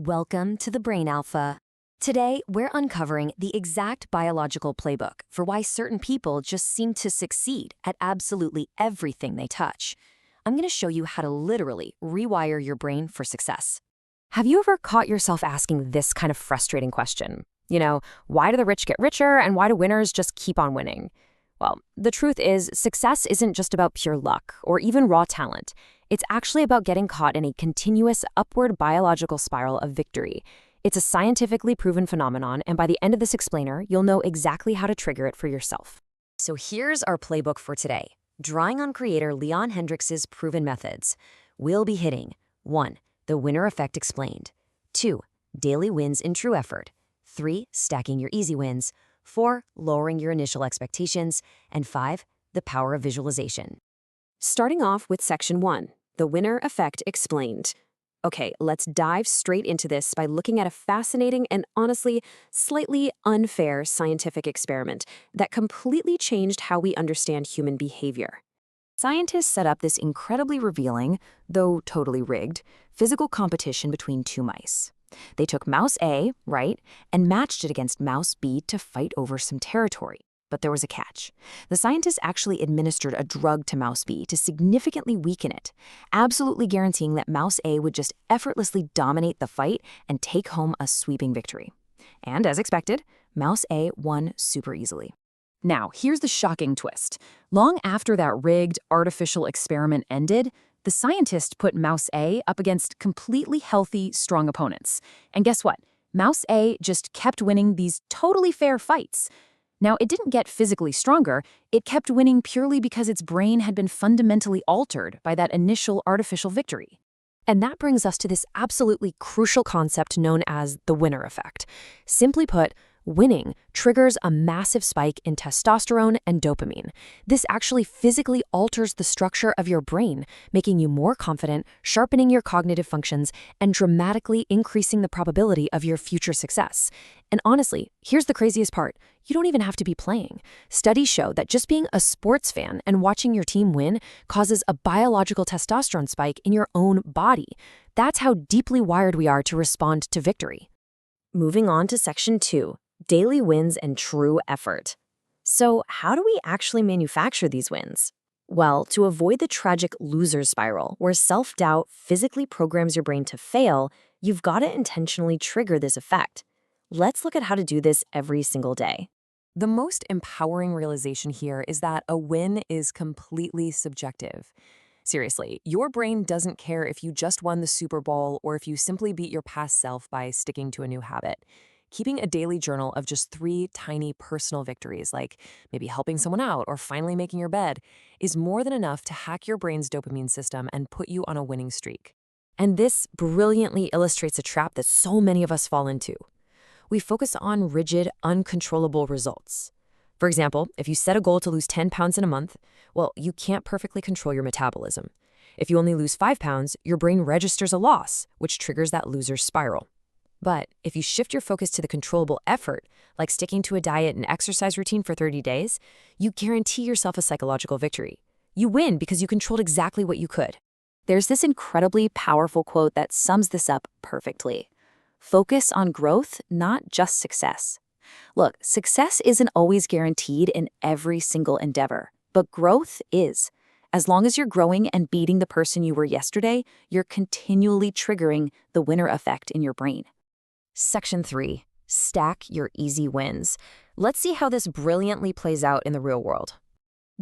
Welcome to the Brain Alpha. Today, we're uncovering the exact biological playbook for why certain people just seem to succeed at absolutely everything they touch. I'm going to show you how to literally rewire your brain for success. Have you ever caught yourself asking this kind of frustrating question? Why do the rich get richer and why do winners just keep on winning? Well, the truth is, success isn't just about pure luck or even raw talent. It's actually about getting caught in a continuous upward biological spiral of victory. It's a scientifically proven phenomenon, and by the end of this explainer, you'll know exactly how to trigger it for yourself. So here's our playbook for today. Drawing on creator Leon Hendrix's proven methods, we'll be hitting 1. The winner effect explained. 2. Daily wins in true effort. 3. Stacking your easy wins. 4. Lowering your initial expectations. And 5. The power of visualization. Starting off with Section 1, the winner effect explained. Okay, let's dive straight into this by looking at a fascinating and honestly slightly unfair scientific experiment that completely changed how we understand human behavior. Scientists set up this incredibly revealing, though totally rigged, physical competition between two mice. They took mouse A, right, and matched it against mouse B to fight over some territory. But there was a catch. The scientists actually administered a drug to mouse B to significantly weaken it, absolutely guaranteeing that mouse A would just effortlessly dominate the fight and take home a sweeping victory. And as expected, mouse A won super easily. Now, here's the shocking twist. Long after that rigged, artificial experiment ended, the scientists put mouse A up against completely healthy, strong opponents. And guess what? Mouse A just kept winning these totally fair fights. Now, it didn't get physically stronger, it kept winning purely because its brain had been fundamentally altered by that initial artificial victory. And that brings us to this absolutely crucial concept known as the winner effect. Simply put, winning triggers a massive spike in testosterone and dopamine. This actually physically alters the structure of your brain, making you more confident, sharpening your cognitive functions, and dramatically increasing the probability of your future success. And honestly, here's the craziest part. You don't even have to be playing. Studies show that just being a sports fan and watching your team win causes a biological testosterone spike in your own body. That's how deeply wired we are to respond to victory. Moving on to Section 2. Daily wins and true effort. So how do we actually manufacture these wins? Well, to avoid the tragic loser spiral, where self-doubt physically programs your brain to fail, you've got to intentionally trigger this effect. Let's look at how to do this every single day. The most empowering realization here is that a win is completely subjective. Seriously, your brain doesn't care if you just won the Super Bowl or if you simply beat your past self by sticking to a new habit. Keeping a daily journal of just 3 tiny personal victories, like maybe helping someone out or finally making your bed, is more than enough to hack your brain's dopamine system and put you on a winning streak. And this brilliantly illustrates a trap that so many of us fall into. We focus on rigid, uncontrollable results. For example, if you set a goal to lose 10 pounds in a month, well, you can't perfectly control your metabolism. If you only lose 5 pounds, your brain registers a loss, which triggers that loser spiral. But if you shift your focus to the controllable effort, like sticking to a diet and exercise routine for 30 days, you guarantee yourself a psychological victory. You win because you controlled exactly what you could. There's this incredibly powerful quote that sums this up perfectly. Focus on growth, not just success. Look, success isn't always guaranteed in every single endeavor, but growth is. As long as you're growing and beating the person you were yesterday, you're continually triggering the winner effect in your brain. Section 3. Stack your easy wins. Let's see how this brilliantly plays out in the real world.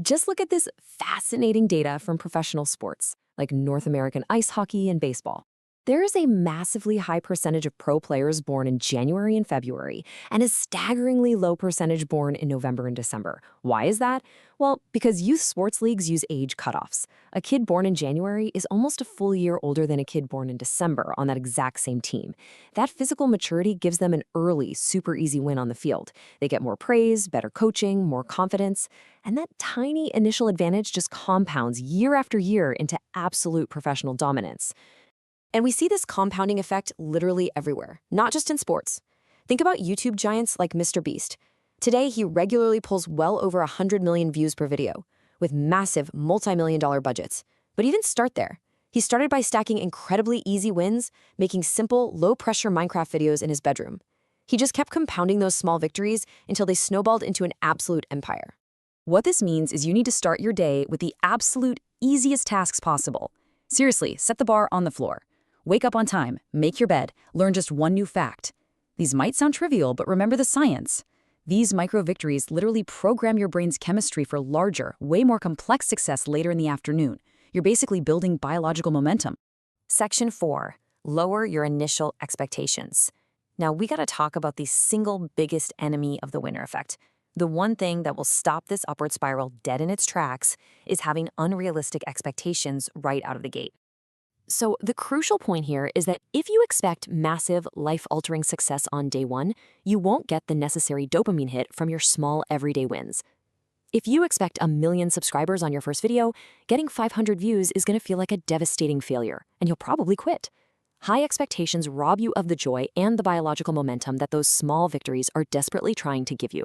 Just look at this fascinating data from professional sports, like North American ice hockey and baseball. There is a massively high percentage of pro players born in January and February, and a staggeringly low percentage born in November and December. Why is that? Well, because youth sports leagues use age cutoffs. A kid born in January is almost a full year older than a kid born in December on that exact same team. That physical maturity gives them an early, super easy win on the field. They get more praise, better coaching, more confidence, and that tiny initial advantage just compounds year after year into absolute professional dominance. And we see this compounding effect literally everywhere, not just in sports. Think about YouTube giants like Mr. Beast. Today, he regularly pulls well over 100 million views per video, with massive multi-million-dollar budgets. But he didn't start there. He started by stacking incredibly easy wins, making simple, low-pressure Minecraft videos in his bedroom. He just kept compounding those small victories until they snowballed into an absolute empire. What this means is you need to start your day with the absolute easiest tasks possible. Seriously, set the bar on the floor. Wake up on time, make your bed, learn just one new fact. These might sound trivial, but remember the science. These micro-victories literally program your brain's chemistry for larger, way more complex success later in the afternoon. You're basically building biological momentum. Section 4. Lower your initial expectations. Now, we gotta talk about the single biggest enemy of the winner effect. The one thing that will stop this upward spiral dead in its tracks is having unrealistic expectations right out of the gate. So the crucial point here is that if you expect massive, life-altering success on day one, you won't get the necessary dopamine hit from your small, everyday wins. If you expect 1 million subscribers on your first video, getting 500 views is gonna feel like a devastating failure, and you'll probably quit. High expectations rob you of the joy and the biological momentum that those small victories are desperately trying to give you.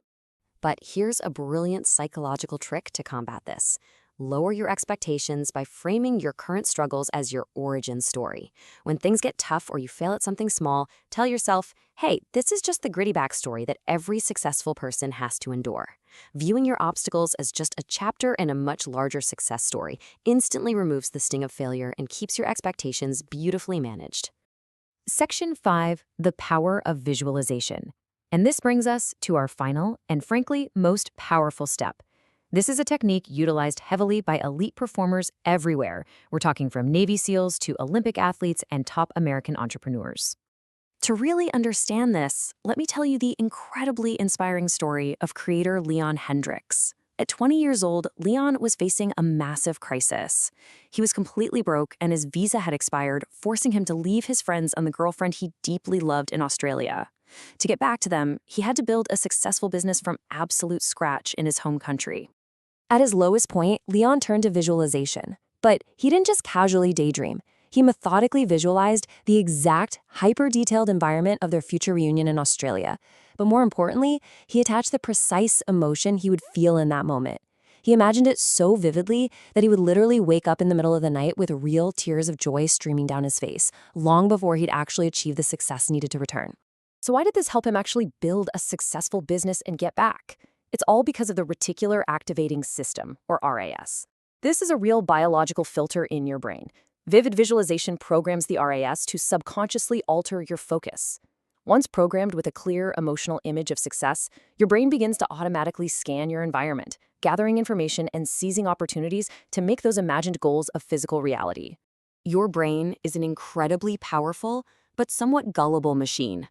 But here's a brilliant psychological trick to combat this. Lower your expectations by framing your current struggles as your origin story. When things get tough or you fail at something small, tell yourself, hey, this is just the gritty backstory that every successful person has to endure. Viewing your obstacles as just a chapter in a much larger success story instantly removes the sting of failure and keeps your expectations beautifully managed. Section 5, the power of visualization. And this brings us to our final and frankly most powerful step. This is a technique utilized heavily by elite performers everywhere. We're talking from Navy SEALs to Olympic athletes and top American entrepreneurs. To really understand this, let me tell you the incredibly inspiring story of creator Leon Hendricks. At 20 years old, Leon was facing a massive crisis. He was completely broke and his visa had expired, forcing him to leave his friends and the girlfriend he deeply loved in Australia. To get back to them, he had to build a successful business from absolute scratch in his home country. At his lowest point, Leon turned to visualization. But he didn't just casually daydream. He methodically visualized the exact, hyper-detailed environment of their future reunion in Australia. But more importantly, he attached the precise emotion he would feel in that moment. He imagined it so vividly that he would literally wake up in the middle of the night with real tears of joy streaming down his face, long before he'd actually achieved the success needed to return. So why did this help him actually build a successful business and get back? It's all because of the reticular activating system, or RAS. This is a real biological filter in your brain. Vivid visualization programs the RAS to subconsciously alter your focus. Once programmed with a clear emotional image of success, your brain begins to automatically scan your environment, gathering information and seizing opportunities to make those imagined goals a physical reality. Your brain is an incredibly powerful, but somewhat gullible machine.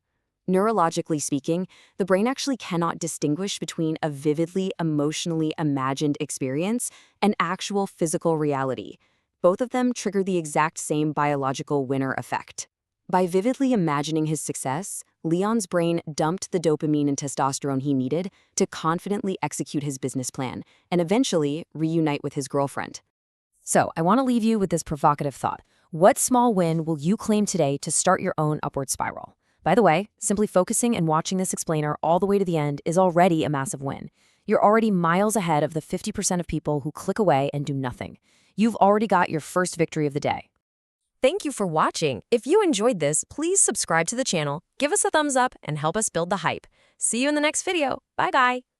Neurologically speaking, the brain actually cannot distinguish between a vividly, emotionally imagined experience and actual physical reality. Both of them trigger the exact same biological winner effect. By vividly imagining his success, Leon's brain dumped the dopamine and testosterone he needed to confidently execute his business plan and eventually reunite with his girlfriend. So, I want to leave you with this provocative thought. What small win will you claim today to start your own upward spiral? By the way, simply focusing and watching this explainer all the way to the end is already a massive win. You're already miles ahead of the 50% of people who click away and do nothing. You've already got your first victory of the day. Thank you for watching. If you enjoyed this, please subscribe to the channel, give us a thumbs up, and help us build the hype. See you in the next video. Bye, guys.